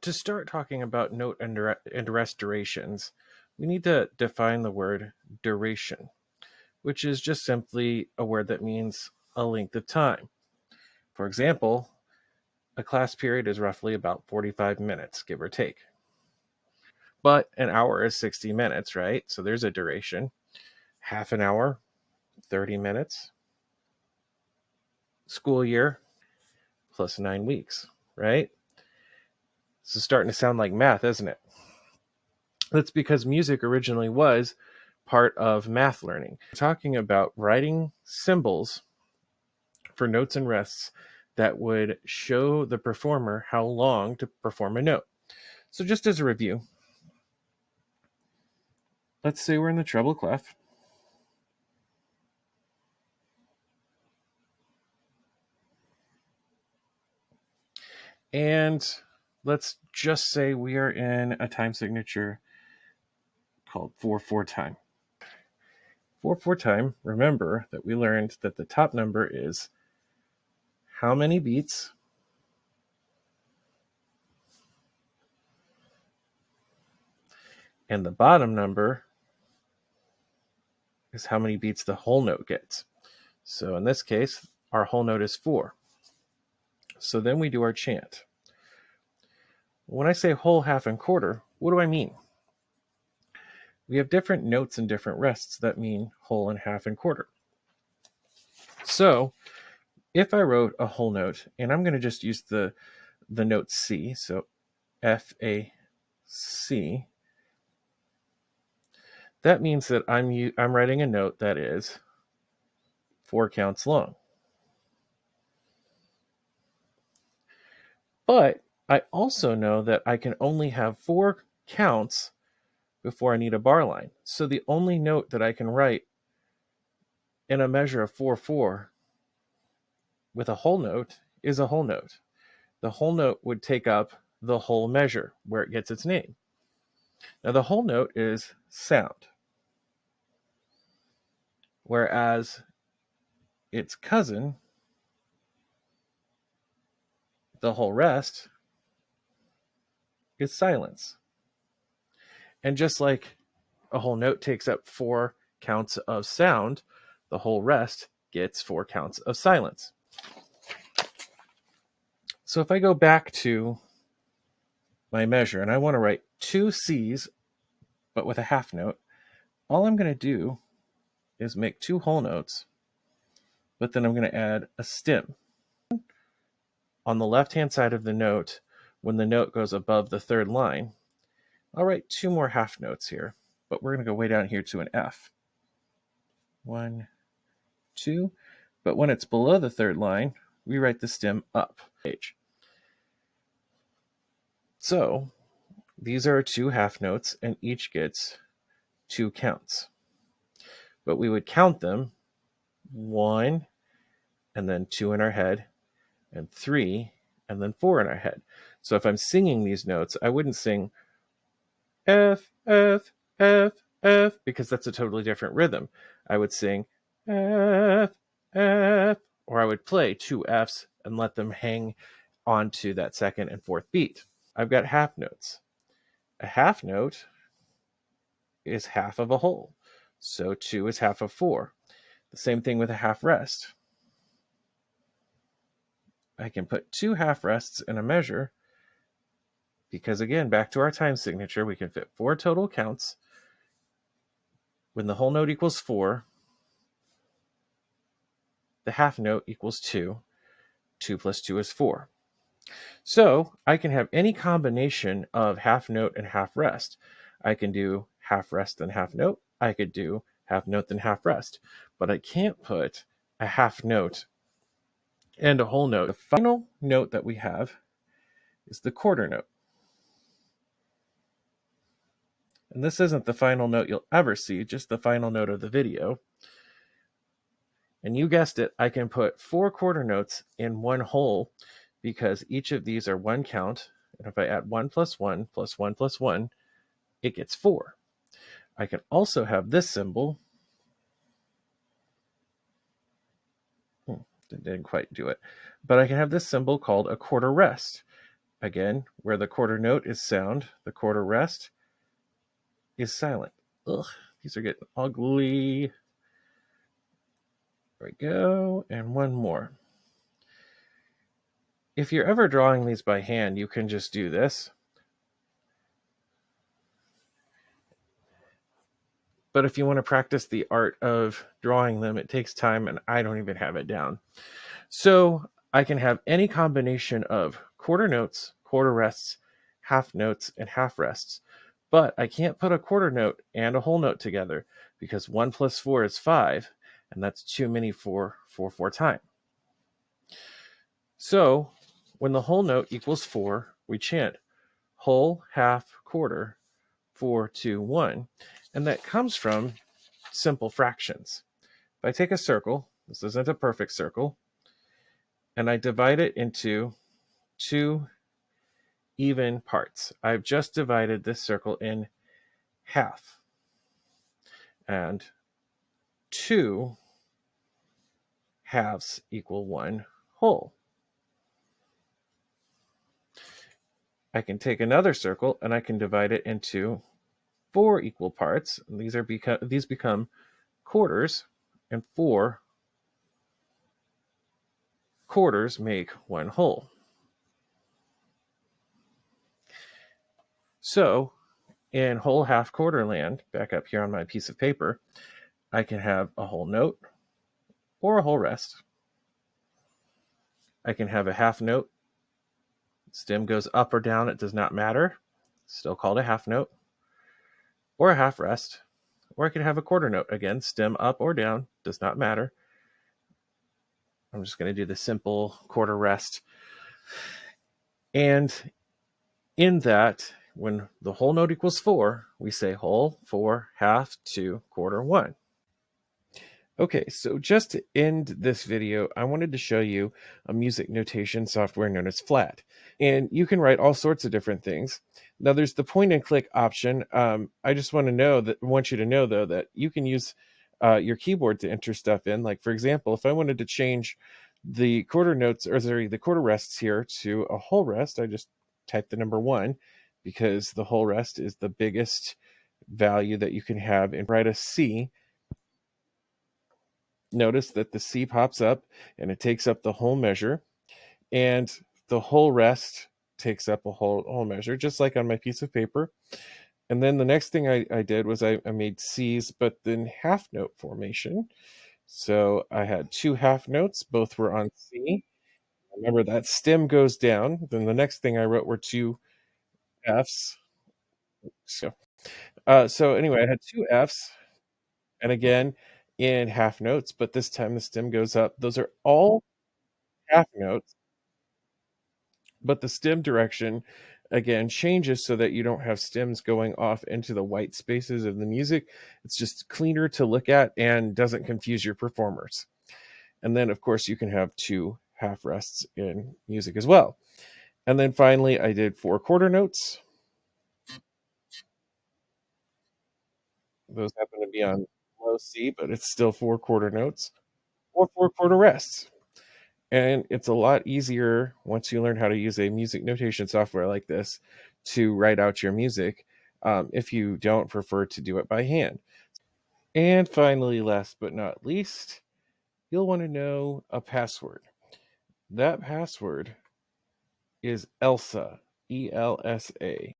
to start talking about note and rest durations, we need to define the word duration, which is just simply a word that means a length of time. For example, a class period is roughly about 45 minutes, give or take. But an hour is 60 minutes, right? So there's a duration. Half an hour, 30 minutes. School year plus 9 weeks, right? This is starting to sound like math, isn't it? That's because music originally was part of math learning. We're talking about writing symbols for notes and rests that would show the performer how long to perform a note. So just as a review, let's say we're in the treble clef. And let's just say we are in a time signature called 4/4 time. 4/4 time, remember that we learned that the top number is how many beats and the bottom number is how many beats the whole note gets. So in this case, our whole note is 4. So then we do our chant. When I say whole, half, and quarter, what do I mean? We have different notes and different rests that mean whole and half and quarter. So if I wrote a whole note, and I'm going to just use the note C, so F, A, C, that means that I'm writing a note that is 4 counts long. But I also know that I can only have 4 counts before I need a bar line. So the only note that I can write in a measure of 4/4 with a whole note is a whole note. The whole note would take up the whole measure where it gets its name. Now the whole note is sound, whereas its cousin, the whole rest, is silence. And just like a whole note takes up 4 counts of sound, the whole rest gets 4 counts of silence. So if I go back to my measure and I want to write 2 C's but with a half note, all I'm going to do is make 2 whole notes, but then I'm going to add a stem. On the left-hand side of the note, when the note goes above the third line, I'll write 2 more half notes here, but we're going to go way down here to an F. 1, 2, but when it's below the third line, we write the stem up. So these are 2 half notes, and each gets 2 counts. But we would count them 1, and then 2 in our head, and 3, and then 4 in our head. So if I'm singing these notes, I wouldn't sing F, F, F, F, because that's a totally different rhythm. I would sing F, F, or I would play 2 Fs and let them hang onto that second and fourth beat. I've got half notes. A half note is half of a whole. So 2 is half of 4. The same thing with a half rest. I can put 2 half rests in a measure because, again, back to our time signature, we can fit 4 total counts. When the whole note equals 4, the half note equals 2. 2 plus 2 is 4. So I can have any combination of half note and half rest. I can do half rest and half note. I could do half note and half rest. But I can't put a half note and a whole note. The final note that we have is the quarter note. And this isn't the final note you'll ever see, just the final note of the video. And you guessed it, I can put 4 quarter notes in one whole because each of these are 1 count. And if I add 1 plus 1 plus 1 plus 1, it gets 4. I can also have this symbol. Didn't quite do it. But I can have this symbol called a quarter rest. Again, where the quarter note is sound, the quarter rest is silent. Ugh, these are getting ugly. There we go, and one more. If you're ever drawing these by hand, you can just do this. But if you want to practice the art of drawing them, it takes time, and I don't even have it down. So I can have any combination of quarter notes, quarter rests, half notes, and half rests. But I can't put a quarter note and a whole note together because 1 plus 4 is 5, and that's too many for 4 time. So when the whole note equals 4, we chant whole, half, quarter, 4, 2, 1, and that comes from simple fractions. If I take a circle, this isn't a perfect circle, and I divide it into 2 even parts. I've just divided this circle in half, and 2 halves equal 1 whole. I can take another circle and I can divide it into 4 equal parts. And these become quarters, and 4 quarters make 1 whole. So in whole, half, quarter land, back up here on my piece of paper, I can have a whole note or a whole rest. I can have a half note. Stem goes up or down, it does not matter. Still called a half note. Or a half rest. Or I could have a quarter note. Again, stem up or down, does not matter. I'm just going to do the simple quarter rest. And in that, when the whole note equals 4, we say whole, 4, half, 2, quarter, 1. Okay, so just to end this video, I wanted to show you a music notation software known as Flat. And you can write all sorts of different things. Now there's the point and click option. I just want you to know though, that you can use your keyboard to enter stuff in. Like for example, if I wanted to change the quarter notes, or sorry, the quarter rests here to a whole rest, I just type the number 1 because the whole rest is the biggest value that you can have, and write a C. Notice that the C pops up and it takes up the whole measure, and the whole rest takes up a whole measure, just like on my piece of paper. And then the next thing I did was I made C's, but then half note formation. So I had 2 half notes, both were on C. Remember that stem goes down. Then the next thing I wrote were 2 F's. So anyway, I had 2 F's, and again in half notes, but this time the stem goes up. Those are all half notes, but the stem direction again changes so that you don't have stems going off into the white spaces of the music. It's just cleaner to look at and doesn't confuse your performers. And then of course you can have 2 half rests in music as well. And then finally I did 4 quarter notes. Those happen to be on low C, but it's still 4 quarter notes, or 4 quarter rests. And it's a lot easier once you learn how to use a music notation software like this to write out your music, if you don't prefer to do it by hand. And finally, last but not least, you'll want to know a password. That password is ELSA, ELSA.